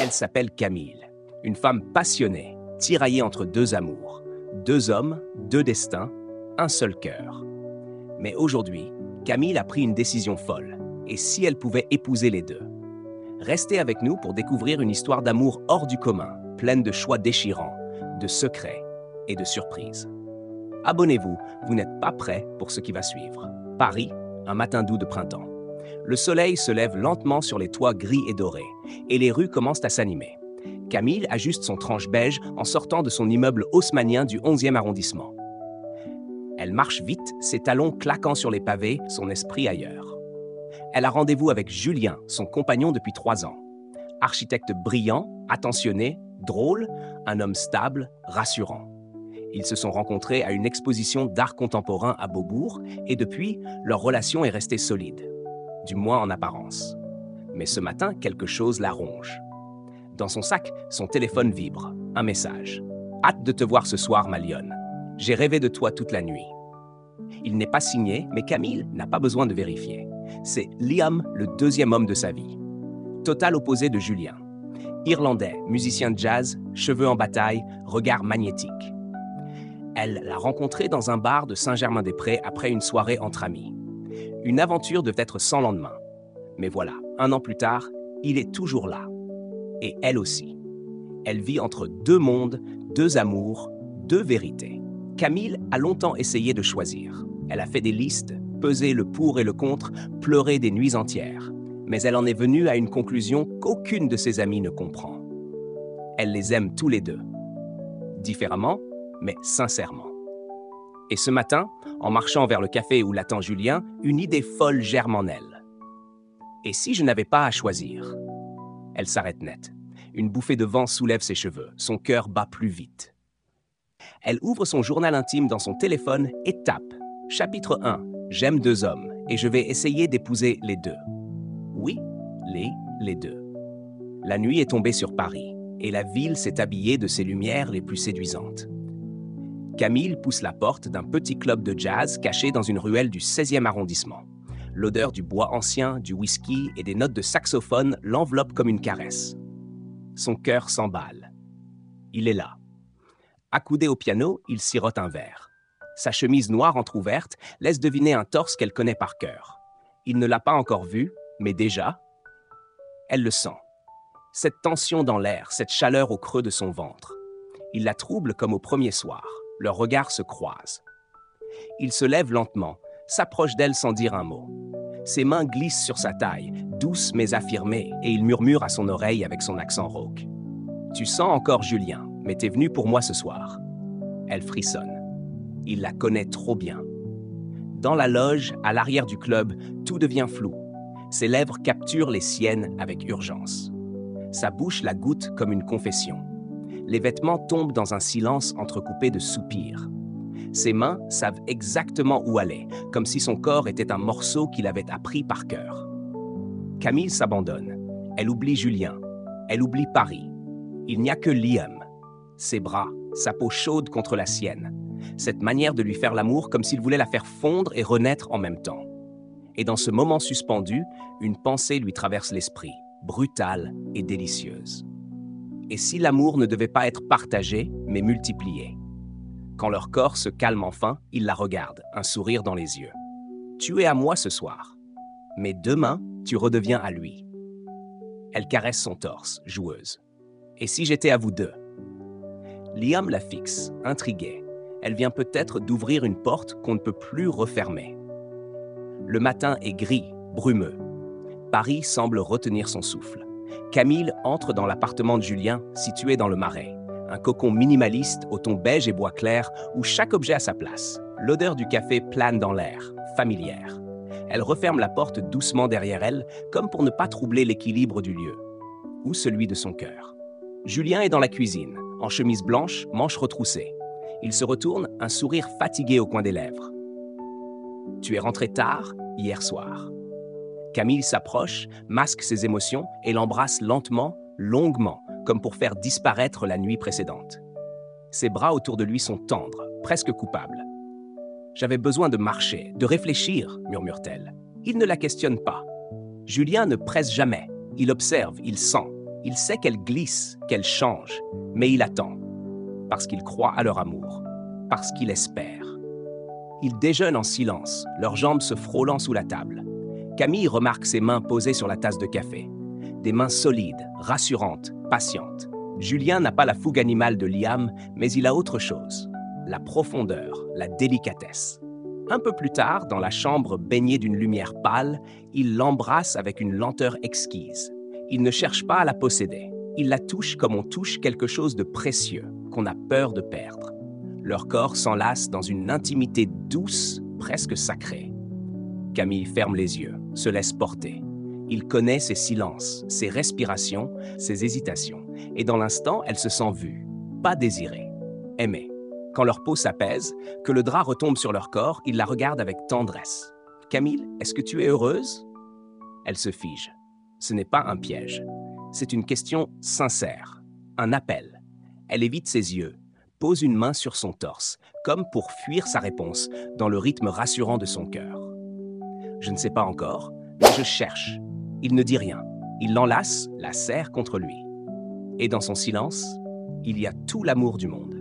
Elle s'appelle Camille, une femme passionnée, tiraillée entre deux amours, deux hommes, deux destins, un seul cœur. Mais aujourd'hui, Camille a pris une décision folle, et si elle pouvait épouser les deux? Restez avec nous pour découvrir une histoire d'amour hors du commun, pleine de choix déchirants, de secrets et de surprises. Abonnez-vous, vous n'êtes pas prêts pour ce qui va suivre. Paris, un matin doux de printemps. Le soleil se lève lentement sur les toits gris et dorés, et les rues commencent à s'animer. Camille ajuste son tranche beige en sortant de son immeuble haussmannien du 11e arrondissement. Elle marche vite, ses talons claquant sur les pavés, son esprit ailleurs. Elle a rendez-vous avec Julien, son compagnon depuis 3 ans. Architecte brillant, attentionné, drôle, un homme stable, rassurant. Ils se sont rencontrés à une exposition d'art contemporain à Beaubourg et depuis, leur relation est restée solide, du moins en apparence. Mais ce matin, quelque chose la ronge. Dans son sac, son téléphone vibre. Un message. « Hâte de te voir ce soir, ma lionne. J'ai rêvé de toi toute la nuit. » Il n'est pas signé, mais Camille n'a pas besoin de vérifier. C'est Liam, le deuxième homme de sa vie. Total opposé de Julien. Irlandais, musicien de jazz, cheveux en bataille, regard magnétique. Elle l'a rencontré dans un bar de Saint-Germain-des-Prés après une soirée entre amis. Une aventure devait être sans lendemain. Mais voilà, 1 an plus tard, il est toujours là. Et elle aussi. Elle vit entre deux mondes, deux amours, deux vérités. Camille a longtemps essayé de choisir. Elle a fait des listes, pesé le pour et le contre, pleuré des nuits entières. Mais elle en est venue à une conclusion qu'aucune de ses amies ne comprend. Elle les aime tous les deux. Différemment, mais sincèrement. Et ce matin, en marchant vers le café où l'attend Julien, une idée folle germe en elle. Et si je n'avais pas à choisir? Elle s'arrête net. Une bouffée de vent soulève ses cheveux. Son cœur bat plus vite. Elle ouvre son journal intime dans son téléphone et tape. Chapitre 1. J'aime 2 hommes et je vais essayer d'épouser les deux. Oui, les deux. La nuit est tombée sur Paris et la ville s'est habillée de ses lumières les plus séduisantes. Camille pousse la porte d'un petit club de jazz caché dans une ruelle du 16e arrondissement. L'odeur du bois ancien, du whisky et des notes de saxophone l'enveloppe comme une caresse. Son cœur s'emballe. Il est là. Accoudé au piano, il sirote un verre. Sa chemise noire entr'ouverte laisse deviner un torse qu'elle connaît par cœur. Il ne l'a pas encore vu, mais déjà, elle le sent. Cette tension dans l'air, cette chaleur au creux de son ventre. Il la trouble comme au premier soir. Leurs regards se croisent. Il se lève lentement, s'approche d'elle sans dire un mot. Ses mains glissent sur sa taille, douces mais affirmées, et il murmure à son oreille avec son accent rauque. « Tu sens encore Julien, mais t'es venu pour moi ce soir. » Elle frissonne. Il la connaît trop bien. Dans la loge, à l'arrière du club, tout devient flou. Ses lèvres capturent les siennes avec urgence. Sa bouche la goûte comme une confession. Les vêtements tombent dans un silence entrecoupé de soupirs. Ses mains savent exactement où aller, comme si son corps était un morceau qu'il avait appris par cœur. Camille s'abandonne. Elle oublie Julien. Elle oublie Paris. Il n'y a que Liam. Ses bras, sa peau chaude contre la sienne. Cette manière de lui faire l'amour comme s'il voulait la faire fondre et renaître en même temps. Et dans ce moment suspendu, une pensée lui traverse l'esprit, brutale et délicieuse. Et si l'amour ne devait pas être partagé, mais multiplié? Quand leur corps se calme enfin, il la regarde, un sourire dans les yeux. Tu es à moi ce soir, mais demain, tu redeviens à lui. Elle caresse son torse, joueuse. Et si j'étais à vous deux? Liam la fixe, intriguée. Elle vient peut-être d'ouvrir une porte qu'on ne peut plus refermer. Le matin est gris, brumeux. Paris semble retenir son souffle. Camille entre dans l'appartement de Julien, situé dans le Marais. Un cocon minimaliste au ton beige et bois clair où chaque objet a sa place. L'odeur du café plane dans l'air, familière. Elle referme la porte doucement derrière elle, comme pour ne pas troubler l'équilibre du lieu. Ou celui de son cœur. Julien est dans la cuisine, en chemise blanche, manches retroussées. Il se retourne, un sourire fatigué au coin des lèvres. « Tu es rentré tard, hier soir. » Camille s'approche, masque ses émotions et l'embrasse lentement, longuement, comme pour faire disparaître la nuit précédente. Ses bras autour de lui sont tendres, presque coupables. « J'avais besoin de marcher, de réfléchir, » murmure-t-elle. Il ne la questionne pas. Julien ne presse jamais. Il observe, il sent. Il sait qu'elle glisse, qu'elle change, mais il attend, parce qu'il croit à leur amour, parce qu'il espère. Ils déjeunent en silence, leurs jambes se frôlant sous la table. Camille remarque ses mains posées sur la tasse de café. Des mains solides, rassurantes, patientes. Julien n'a pas la fougue animale de Liam, mais il a autre chose. La profondeur, la délicatesse. Un peu plus tard, dans la chambre baignée d'une lumière pâle, il l'embrasse avec une lenteur exquise. Il ne cherche pas à la posséder. Il la touche comme on touche quelque chose de précieux, qu'on a peur de perdre. Leurs corps s'enlacent dans une intimité douce, presque sacrée. Camille ferme les yeux, se laisse porter. Il connaît ses silences, ses respirations, ses hésitations. Et dans l'instant, elle se sent vue, pas désirée, aimée. Quand leur peau s'apaise, que le drap retombe sur leur corps, il la regarde avec tendresse. « Camille, est-ce que tu es heureuse ?» Elle se fige. Ce n'est pas un piège. C'est une question sincère, un appel. Elle évite ses yeux, pose une main sur son torse, comme pour fuir sa réponse, dans le rythme rassurant de son cœur. « Je ne sais pas encore, mais je cherche. » Il ne dit rien. Il l'enlace, la serre contre lui. Et dans son silence, il y a tout l'amour du monde.